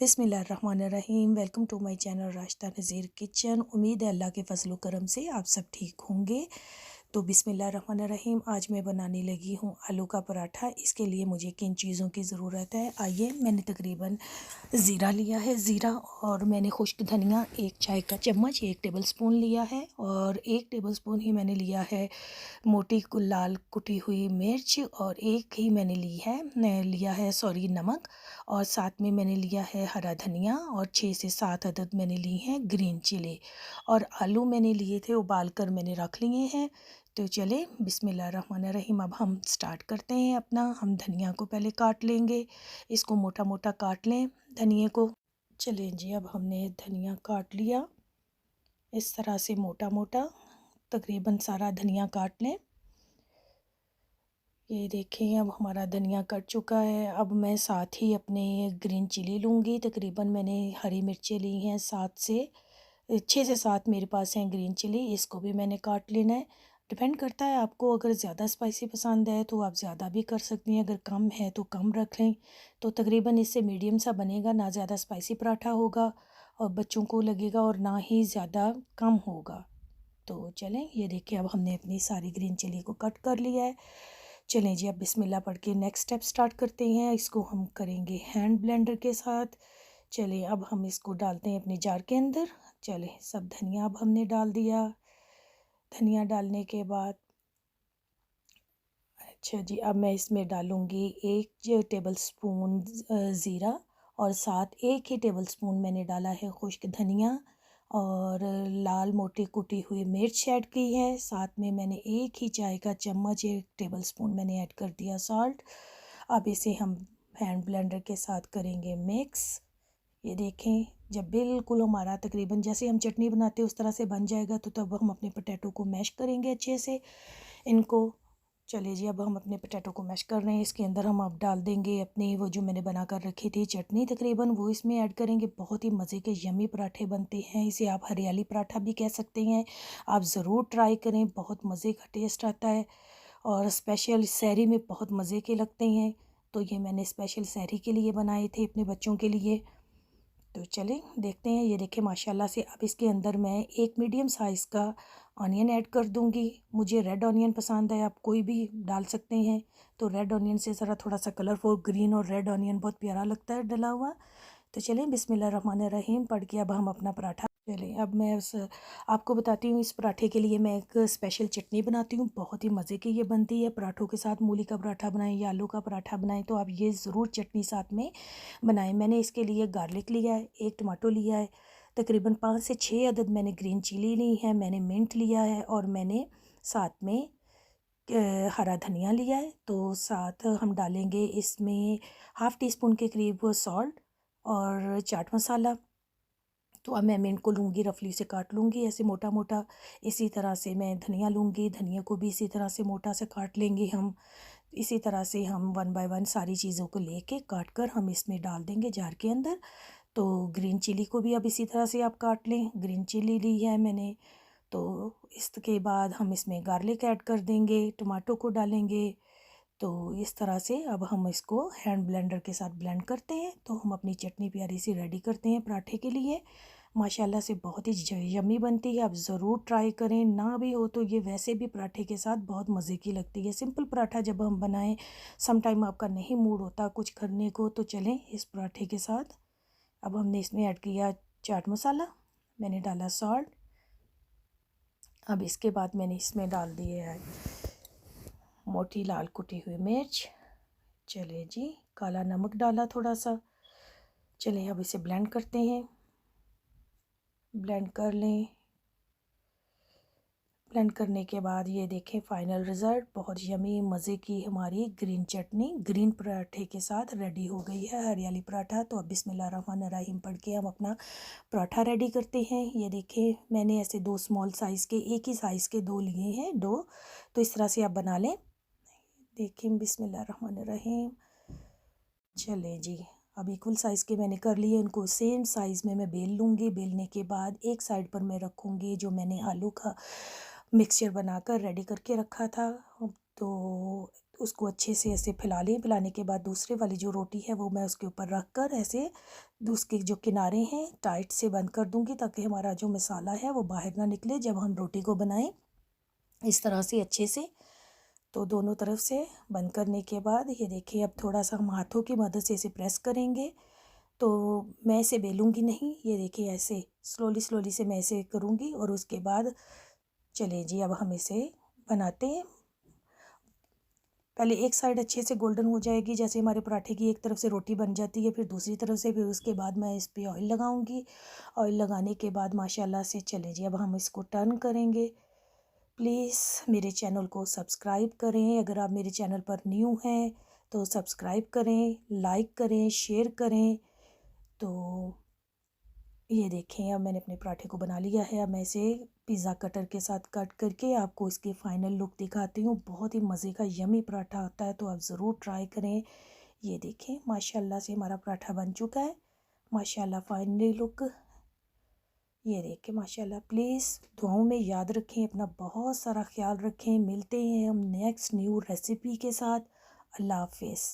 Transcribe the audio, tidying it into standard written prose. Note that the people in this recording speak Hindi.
बिस्मिल्लाहिर्रहमानिर्रहीम। Welcome to my channel Rashida Nazeer kitchen. उम्मीद है अल्लाह के फजल करम से आप सब ठीक होंगे। तो बिस्मिल्लाहिर्रहमानिर्रहीम, आज मैं बनाने लगी हूँ आलू का पराठा। इसके लिए मुझे किन चीज़ों की ज़रूरत है, आइए। मैंने तकरीबन ज़ीरा लिया है, ज़ीरा, और मैंने खुश्क धनिया 1 चाय का चम्मच 1 टेबल स्पून लिया है, और 1 टेबल स्पून ही मैंने लिया है मोटी लाल कुटी हुई मिर्च, और एक ही मैंने लिया है नमक, और साथ में मैंने लिया है हरा धनिया, और 6 से 7 अदद मैंने ली हैं ग्रीन चिली, और आलू मैंने लिए थे उबाल कर मैंने रख लिए हैं। तो चले बिस्मिल्लाहिर्रहमानिर्रहीम, अब हम स्टार्ट करते हैं अपना। हम धनिया को पहले काट लेंगे, इसको मोटा मोटा काट लें धनिए को। चलें जी, अब हमने धनिया काट लिया इस तरह से मोटा मोटा, तकरीबन सारा धनिया काट लें। ये देखें, अब हमारा धनिया कट चुका है। अब मैं साथ ही अपने ग्रीन चिली लूँगी। तकरीबन मैंने हरी मिर्चें ली हैं 6 से 7 मेरे पास हैं ग्रीन चिली। इसको भी मैंने काट लेना है। डिपेंड करता है आपको, अगर ज़्यादा स्पाइसी पसंद है तो आप ज़्यादा भी कर सकती हैं, अगर कम है तो कम रख लें। तो तकरीबन इससे मीडियम सा बनेगा, ना ज़्यादा स्पाइसी पराठा होगा और बच्चों को लगेगा, और ना ही ज़्यादा कम होगा। तो चलें, ये देखिए, अब हमने अपनी सारी ग्रीन चिली को कट कर लिया है। चलें जी, अब बिस्मिल्लाह पढ़ के नेक्स्ट स्टेप स्टार्ट करते हैं। इसको हम करेंगे हैंड ब्लेंडर के साथ। चलें, अब हम इसको डालते हैं अपने जार के अंदर। चलें, सब धनिया अब हमने डाल दिया। धनिया डालने के बाद अच्छा जी, अब मैं इसमें डालूँगी 1 टेबल स्पून ज़ीरा, और साथ 1 ही टेबल स्पून मैंने डाला है खुश्क धनिया, और लाल मोटी कुटी हुई मिर्च ऐड की है। साथ में मैंने 1 ही चाय का चम्मच 1 टेबल स्पून मैंने ऐड कर दिया सॉल्ट। अब इसे हम हैंड ब्लेंडर के साथ करेंगे मिक्स। ये देखें, जब बिल्कुल हमारा तकरीबन जैसे हम चटनी बनाते हैं उस तरह से बन जाएगा, तो तब हम अपने पोटैटो को मैश करेंगे अच्छे से इनको। चलिए जी, अब हम अपने पोटैटो को मैश कर रहे हैं। इसके अंदर हम अब डाल देंगे अपनी वो जो मैंने बना कर रखी थी चटनी, तकरीबन वो इसमें ऐड करेंगे। बहुत ही मज़े के यम्मी पराठे बनते हैं। इसे आप हरियाली पराठा भी कह सकते हैं। आप ज़रूर ट्राई करें, बहुत मज़े का टेस्ट आता है, और स्पेशल सहरी में बहुत मज़े के लगते हैं। तो ये मैंने स्पेशल सहरी के लिए बनाए थे अपने बच्चों के लिए। तो चलें देखते हैं। ये देखें माशाल्लाह से। अब इसके अंदर मैं एक मीडियम साइज़ का ऑनियन ऐड कर दूंगी। मुझे रेड ऑनियन पसंद है, आप कोई भी डाल सकते हैं। तो रेड ऑनियन से ज़रा थोड़ा सा कलरफुल, ग्रीन और रेड ऑनियन बहुत प्यारा लगता है डला हुआ। तो चलें बिस्मिल्लाहिर्रहमानिर्रहीम पढ़ के अब हम अपना पराठा। चलें, अब मैं आपको बताती हूँ, इस पराठे के लिए मैं एक स्पेशल चटनी बनाती हूँ। बहुत ही मज़े की ये बनती है पराठों के साथ। मूली का पराठा बनाएं या आलू का पराठा बनाएं तो आप ये ज़रूर चटनी साथ में बनाएं। मैंने इसके लिए गार्लिक लिया है, 1 टमाटो लिया है, तकरीबन 5 से 6 अदद मैंने ग्रीन चिली ली है, मैंने मिंट लिया है, और मैंने साथ में हरा धनिया लिया है। तो साथ हम डालेंगे इसमें हाफ़ टी स्पून के करीब सॉल्ट और चाट मसाला। तो अब मैं मिंट को लूँगी, रफली से काट लूँगी ऐसे मोटा मोटा। इसी तरह से मैं धनिया लूँगी, धनिया को भी इसी तरह से मोटा से काट लेंगे हम। इसी तरह से हम 1 बाय 1 सारी चीज़ों को लेके काट कर हम इसमें डाल देंगे जार के अंदर। तो ग्रीन चिली को भी अब इसी तरह से आप काट लें। ग्रीन चिली ली है मैंने। तो इसके बाद हम इसमें गार्लिक ऐड कर देंगे, टमाटो को डालेंगे। तो इस तरह से अब हम इसको हैंड ब्लेंडर के साथ ब्लेंड करते हैं। तो हम अपनी चटनी प्यारी सी रेडी करते हैं पराठे के लिए। माशाल्लाह से बहुत ही यम्मी बनती है, आप ज़रूर ट्राई करें। ना भी हो तो ये वैसे भी पराठे के साथ बहुत मज़े की लगती है। सिंपल पराठा जब हम बनाएं, सम टाइम आपका नहीं मूड होता कुछ करने को, तो चलें इस पराठे के साथ। अब हमने इसमें ऐड किया चाट मसाला, मैंने डाला सॉल्ट। अब इसके बाद मैंने इसमें डाल दिए है मोटी लाल कुटी हुई मिर्च। चले जी, काला नमक डाला थोड़ा सा। चलें अब इसे ब्लेंड करते हैं। ब्लेंड कर लें। ब्लेंड करने के बाद ये देखें फाइनल रिज़ल्ट, बहुत यमी मज़े की हमारी ग्रीन चटनी ग्रीन पराठे के साथ रेडी हो गई है, हरियाली पराठा। तो अब बिस्मिल्लाहिर्रहमानिर्रहीम पढ़ के हम अपना पराठा रेडी करते हैं। ये देखें, मैंने ऐसे 2 स्मॉल साइज़ के, एक ही साइज़ के 2 लिए हैं, 2। तो इस तरह से आप बना लें। देखें बिस्मिल्लाहिर्रहमानिर्रहीम। चलें जी, अब इक्वल साइज़ के मैंने कर लिए। उनको सेम साइज़ में मैं बेल लूँगी। बेलने के बाद एक साइड पर मैं रखूँगी जो मैंने आलू का मिक्सचर बनाकर रेडी करके रखा था। तो उसको अच्छे से ऐसे फैला लें। फैलाने के बाद दूसरे वाली जो रोटी है वो मैं उसके ऊपर रख कर ऐसे उसके जो किनारे हैं टाइट से बंद कर दूंगी, ताकि हमारा जो मसाला है वो बाहर ना निकले जब हम रोटी को बनाएं। इस तरह से अच्छे से तो दोनों तरफ से बंद करने के बाद ये देखिए, अब थोड़ा सा हम हाथों की मदद से इसे प्रेस करेंगे। तो मैं इसे बेलूँगी नहीं, ये देखिए ऐसे स्लोली स्लोली से मैं इसे करूँगी और उसके बाद चलिए जी अब हम इसे बनाते हैं। पहले एक साइड अच्छे से गोल्डन हो जाएगी, जैसे हमारे पराठे की एक तरफ से रोटी बन जाती है, फिर दूसरी तरफ से, फिर उसके बाद मैं इस पे ऑयल लगाऊंगी। ऑयल लगाने के बाद माशाल्लाह से चले जी अब हम इसको टर्न करेंगे। प्लीज़ मेरे चैनल को सब्सक्राइब करें, अगर आप मेरे चैनल पर न्यू हैं तो सब्सक्राइब करें, लाइक करें, शेयर करें। तो ये देखें, अब मैंने अपने पराठे को बना लिया है। अब मैं इसे पिज़्ज़ा कटर के साथ कट करके आपको इसकी फ़ाइनल लुक दिखाती हूँ। बहुत ही मज़े का यमी पराठा होता है, तो आप ज़रूर ट्राई करें। ये देखें माशाल्लाह से हमारा पराठा बन चुका है। माशाल्लाह फाइनली लुक ये देखें माशाल्लाह। प्लीज़ दुआओं में याद रखें, अपना बहुत सारा ख्याल रखें। मिलते हैं हम नेक्स्ट न्यू रेसिपी के साथ। अल्लाह हाफ़िज़।